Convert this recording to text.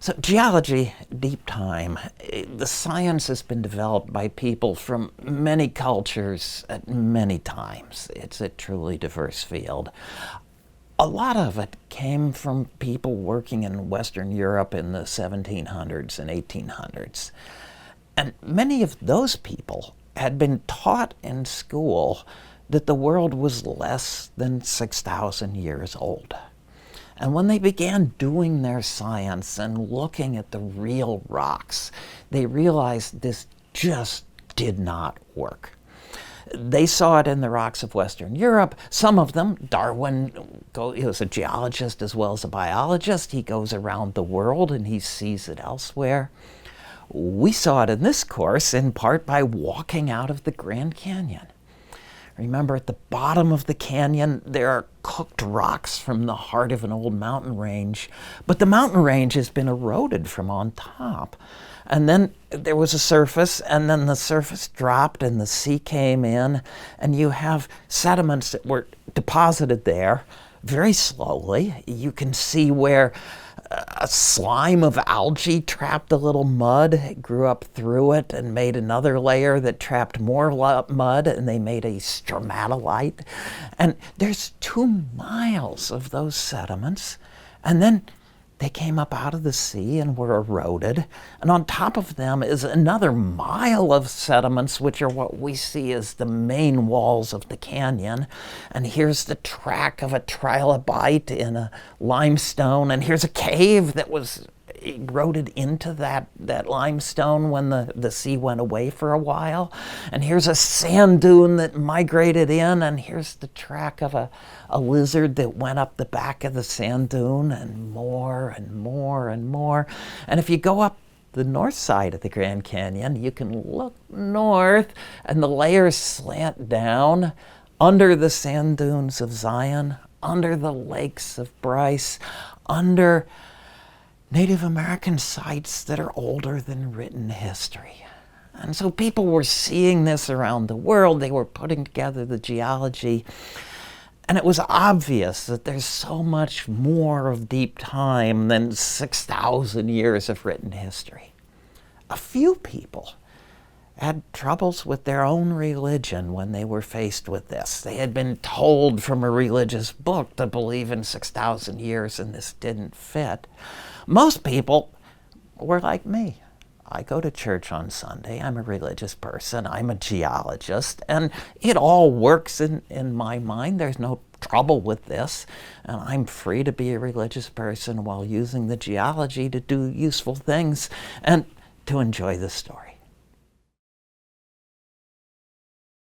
So geology, deep time, the science has been developed by people from many cultures at many times. It's a truly diverse field. A lot of it came from people working in Western Europe in the 1700s and 1800s. And many of those people had been taught in school that the world was less than 6,000 years old. And when they began doing their science and looking at the real rocks, they realized this just did not work. They saw it in the rocks of Western Europe. Some of them, Darwin, he was a geologist as well as a biologist. He goes around the world and he sees it elsewhere. We saw it in this course in part by walking out of the Grand Canyon. Remember, at the bottom of the canyon, there are cooked rocks from the heart of an old mountain range, but the mountain range has been eroded from on top. And then there was a surface, and then the surface dropped and the sea came in, and you have sediments that were deposited there very slowly. You can see where a slime of algae trapped a little mud, it grew up through it and made another layer that trapped more mud, and they made a stromatolite. And there's 2 miles of those sediments, and then they came up out of the sea and were eroded. And on top of them is another mile of sediments, which are what we see as the main walls of the canyon. And here's the track of a trilobite in a limestone. And here's a cave that was eroded into that limestone when the sea went away for a while. And here's a sand dune that migrated in, and here's the track of a lizard that went up the back of the sand dune, and more and more and more. And if you go up the north side of the Grand Canyon, you can look north and the layers slant down under the sand dunes of Zion, under the lakes of Bryce, under Native American sites that are older than written history. And so people were seeing this around the world. They were putting together the geology. And it was obvious that there's so much more of deep time than 6,000 years of written history. A few people had troubles with their own religion when they were faced with this. They had been told from a religious book to believe in 6,000 years, and this didn't fit. Most people were like me. I go to church on Sunday. I'm a religious person. I'm a geologist. And it all works in my mind. There's no trouble with this. And I'm free to be a religious person while using the geology to do useful things and to enjoy the story.